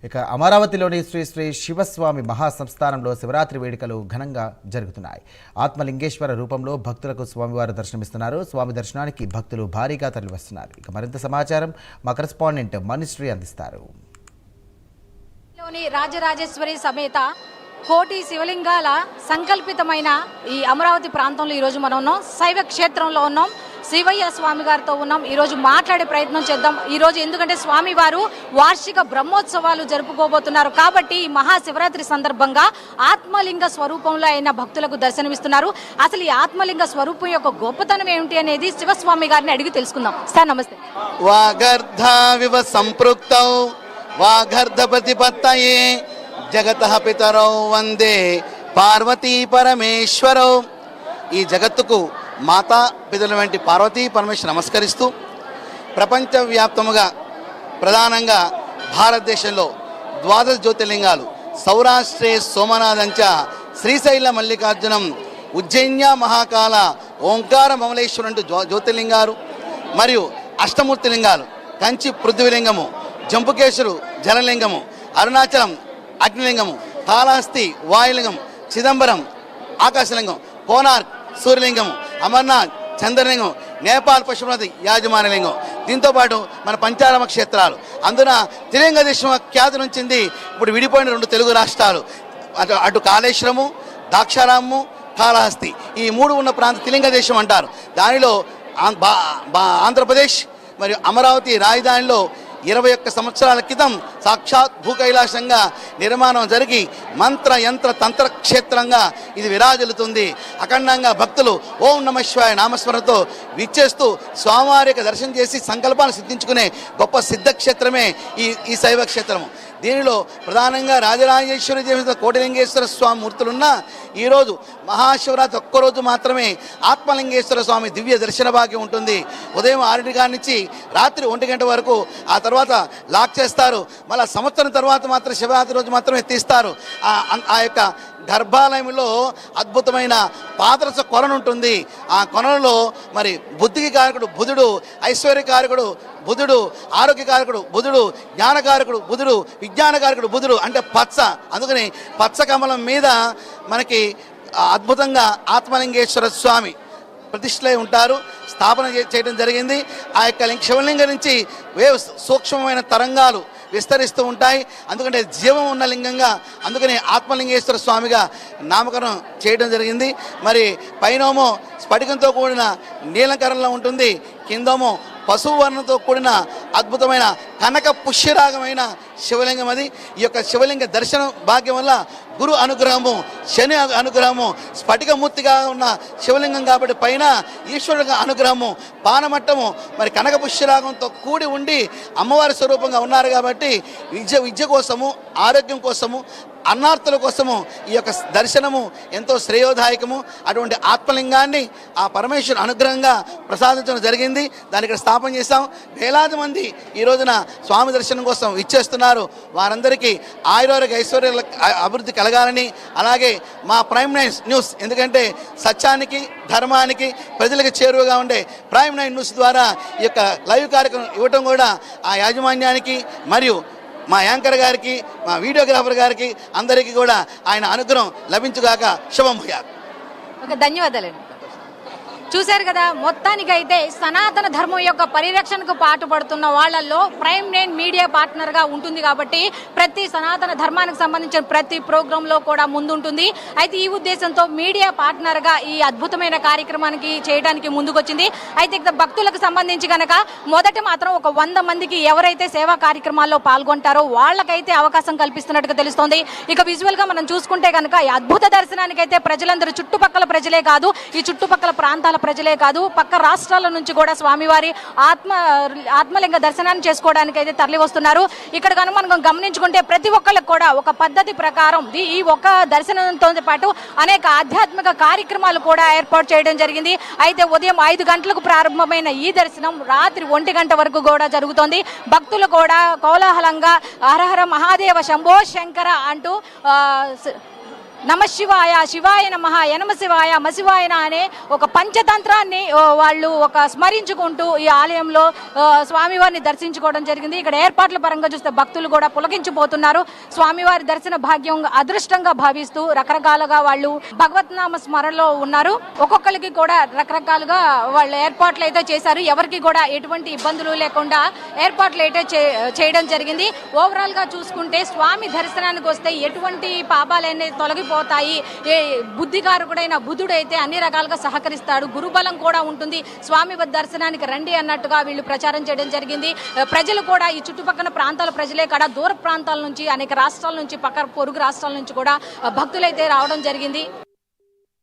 ఇక అమరావతిలోని శ్రీ శ్రీ శివస్వామి మహాసంస్థానంలో శివరాత్రి వేడుకలు ఘనంగా జరుగుతున్నాయి. ఆత్మలింగేశ్వర రూపంలో భక్తులకు స్వామివారు దర్శనమిస్తున్నారు. స్వామి దర్శనానికి భక్తులు భారీగా తరలివస్తున్నారు. ఇక మరింత సమాచారం మా కరెస్పాండెంట్ మనుశ్రీ అందిస్తారు. రాజరాజేశ్వరి సమేత కోటి శివలింగాల సంకల్పితమైన ఈ అమరావతి ప్రాంతంలో ఈరోజు మనం ఉన్నాం. శైవ క్షేత్రంలో ఉన్నాం. శివయ్య స్వామి గారితో ఉన్నాం. ఈరోజు మాట్లాడే ప్రయత్నం చేద్దాం. ఈరోజు ఎందుకంటే స్వామివారు వార్షిక బ్రహ్మోత్సవాలు జరుపుకోబోతున్నారు కాబట్టి ఈ మహాశివరాత్రి సందర్భంగా ఆత్మలింగ స్వరూపంలో అయిన భక్తులకు దర్శనమిస్తున్నారు. అసలు ఈ ఆత్మలింగ స్వరూపం యొక్క గొప్పతనం ఏమిటి అనేది శివస్వామి గారిని అడిగి తెలుసుకుందాం. సార్ నమస్తే. వాగర్ధావివ సంపృక్తౌ వాగర్ధపతిపత్తయే జగతః పితరౌ వందే పార్వతీ పరమేశ్వరౌ. ఈ జగత్తుకు మాతా పితరుల వంటి పార్వతీ పరమేశ్వరు నమస్కరిస్తూ ప్రపంచవ్యాప్తముగా ప్రధానంగా భారతదేశంలో 12 జ్యోతిర్లింగాలు సౌరాష్ట్రే సోమనాథంచ శ్రీశైల మల్లికార్జునం ఉజ్జయిన్య మహాకాల ఓంకార మమలేశ్వరుడు జ్యోతిర్లింగాలు మరియు అష్టమూర్తిలింగాలు కంచి పృథ్వీలింగము, జంబుకేశ్వరు జలలింగము, అరుణాచలం అగ్నిలింగము, కాళహస్తి వాయులింగం, చిదంబరం ఆకాశలింగం, కోనార్క్ సూర్యలింగం, అమర్నాథ్ చంద్రలింగం, నేపాల్ పశుపతి యాజమాన్యలింగం. దీంతోపాటు మన పంచారామ క్షేత్రాలు. అందున త్రిలింగ దేశం ఖ్యాతి నుంచింది. ఇప్పుడు విడిపోయిన 2 తెలుగు రాష్ట్రాలు, అటు కాళేశ్వరము, దాక్షారాము, కాళహస్తి, ఈ 3 ఉన్న ప్రాంతం త్రిలింగ దేశం అంటారు. దానిలో ఆంధ్రప్రదేశ్ మరియు అమరావతి రాజధానిలో 21 సంవత్సరాల క్రితం సాక్షాత్ భూకైలాసంగా నిర్మాణం జరిగి మంత్ర యంత్ర తంత్ర క్షేత్రంగా ఇది విరాజిల్లుతుంది. అఖండంగా భక్తులు ఓం నమః శివాయ నామస్మరణతో విచ్చేస్తూ స్వామివారి యొక్క దర్శనం చేసి సంకల్పాన్ని సిద్ధించుకునే గొప్ప సిద్ధక్షేత్రమే ఈ శైవ క్షేత్రము. దీనిలో ప్రధానంగా రాజరాజేశ్వరి దేవి కోటిలింగేశ్వర స్వామి మూర్తులున్నా ఈరోజు మహాశివరాత్రి ఒక్కరోజు మాత్రమే ఆత్మలింగేశ్వర స్వామి దివ్య దర్శన భాగ్యం ఉంటుంది. ఉదయం 6 నుంచి రాత్రి 1 గంట వరకు. ఆ తర్వాత లాక్ చేస్తారు. మళ్ళీ సంవత్సరం తర్వాత మాత్రం శివరాత్రి రోజు మాత్రమే తీస్తారు. ఆ యొక్క గర్భాలయంలో అద్భుతమైన పాదరస కొలను ఉంటుంది. ఆ కొనలో మరి బుద్ధికి కారకుడు బుధుడు, ఐశ్వర్యకారకుడు బుధుడు, ఆరోగ్యకారకుడు బుధుడు, జ్ఞానకారకుడు బుధుడు, విజ్ఞానకారకుడు బుధుడు అంటే పచ్చ. అందుకని పచ్చ కమలం మీద మనకి అద్భుతంగా ఆత్మలింగేశ్వర స్వామి ప్రతిష్టలై ఉంటారు. స్థాపన చేయడం జరిగింది. ఆ యొక్క శివలింగం నుంచి సూక్ష్మమైన తరంగాలు విస్తరిస్తూ ఉంటాయి. అందుకంటే జీవం ఉన్న లింగంగా, అందుకని ఆత్మలింగేశ్వర స్వామిగా నామకరణం చేయడం జరిగింది. మరి పైనోమో స్ఫటికంతో కూడిన నీలకరంలో ఉంటుంది, కిందమో పశువు వర్ణంతో కూడిన అద్భుతమైన కనక పుష్యరాగమైన శివలింగం అది. ఈ యొక్క శివలింగ దర్శనం భాగ్యం వల్ల గురు అనుగ్రహము, శని అనుగ్రహము, స్ఫటికమూర్తిగా ఉన్న శివలింగం కాబట్టి పైన ఈశ్వరుడిగా అనుగ్రహము, పానమట్టము మరి కనక పుష్యరాగంతో కూడి ఉండి అమ్మవారి స్వరూపంగా ఉన్నారు కాబట్టి విద్య కోసము, ఆరోగ్యం కోసము, అన్నార్థుల కోసము ఈ యొక్క దర్శనము ఎంతో శ్రేయోదాయకము. అటువంటి ఆత్మలింగాన్ని ఆ పరమేశ్వరు అనుగ్రహంగా ప్రసాదించడం జరిగింది. దాన్ని ఇక్కడ స్థాపన చేశాం. వేలాది మంది ఈ రోజున స్వామి దర్శనం కోసం ఇచ్చేస్తున్నారు. వారందరికీ ఆయురారోగ్య ఐశ్వర్యాల అభివృద్ధి కలగాలని, అలాగే మా ప్రైమ్ 9 న్యూస్ ఎందుకంటే సత్యానికి ధర్మానికి ప్రజలకు చేరువగా ఉండే ప్రైమ్ 9 న్యూస్ ద్వారా ఈ యొక్క లైవ్ కార్యక్రమం ఇవ్వటం కూడా ఆ యాజమాన్యానికి మరియు మా యాంకర్ గారికి, మా వీడియోగ్రాఫర్ గారికి అందరికీ కూడా ఆయన అనుగ్రహం లభించుగాక. శుభం భూయాత్. ధన్యవాదాలండి. చూశారు కదా, మొత్తానికైతే సనాతన ధర్మం యొక్క పరిరక్షణకు పాటుపడుతున్న వాళ్లలో ప్రైమ్ 9 మీడియా పార్ట్నర్గా ఉంటుంది కాబట్టి ప్రతి సనాతన ధర్మానికి సంబంధించిన ప్రతి ప్రోగ్రాంలో కూడా ముందుంటుంది. అయితే ఈ ఉద్దేశంతో మీడియా పార్ట్నర్గా ఈ అద్భుతమైన కార్యక్రమానికి చేయడానికి ముందుకొచ్చింది. అయితే ఇక భక్తులకు సంబంధించి కనుక మొదట మాత్రం ఒక 100 మందికి ఎవరైతే సేవా కార్యక్రమాల్లో పాల్గొంటారో వాళ్ళకైతే అవకాశం కల్పిస్తున్నట్టుగా తెలుస్తోంది. ఇక విజువల్గా మనం చూసుకుంటే కనుక ఈ అద్భుత దర్శనానికైతే ప్రజలందరూ చుట్టుపక్కల ప్రజలే కాదు, ఈ చుట్టుపక్కల ప్రాంతాల ప్రజలే కాదు, పక్క రాష్ట్రాల నుంచి కూడా స్వామివారి ఆత్మలింగ దర్శనాన్ని చేసుకోవడానికి అయితే తరలి వస్తున్నారు. ఇక్కడ కనుక మనం గమనించుకుంటే ప్రతి ఒక్కరికి కూడా ఒక పద్ధతి ప్రకారం ఈ ఒక్క దర్శనంతో పాటు అనేక ఆధ్యాత్మిక కార్యక్రమాలు కూడా ఏర్పాటు చేయడం జరిగింది. అయితే ఉదయం 5 గంటలకు ప్రారంభమైన ఈ దర్శనం రాత్రి 1 గంట వరకు కూడా జరుగుతోంది. భక్తులు కూడా కోలాహలంగా హరహర మహాదేవ శంభో శంకర అంటూ నమ శివాయ, శివాయ నమః, యనమ శివాయ, మశివాయన అనే ఒక పంచతంత్రాన్ని వాళ్ళు ఒక స్మరించుకుంటూ ఈ ఆలయంలో స్వామివారిని దర్శించుకోవడం జరిగింది. ఇక్కడ ఏర్పాట్ల పరంగా చూస్తే భక్తులు కూడా పులకించిపోతున్నారు. స్వామివారి దర్శన భాగ్యం అదృష్టంగా భావిస్తూ రకరకాలుగా వాళ్ళు భగవత్నామ స్మరణలో ఉన్నారు. ఒక్కొక్కరికి కూడా రకరకాలుగా వాళ్ళు ఏర్పాట్లు అయితే చేశారు. ఎవరికి కూడా ఎటువంటి ఇబ్బందులు లేకుండా ఏర్పాట్లు అయితే చేయడం జరిగింది. ఓవరాల్ గా చూసుకుంటే స్వామి దర్శనానికి వస్తే ఎటువంటి పాపాలన్నీ తొలగిపోతాయి. బుద్ధికారకుడైన బుద్ధుడైతే అన్ని రకాలుగా సహకరిస్తాడు. గురుబలం కూడా ఉంటుంది. స్వామి దర్శనానికి రండి అన్నట్టుగా వీళ్ళు ప్రచారం చేయడం జరిగింది. ప్రజలు కూడా ఈ చుట్టుపక్కల ప్రాంతాల ప్రజలే కాడ దూర ప్రాంతాల నుంచి అనేక రాష్ట్రాల నుంచి పక్క పొరుగు రాష్ట్రాల నుంచి కూడా భక్తులైతే రావడం జరిగింది.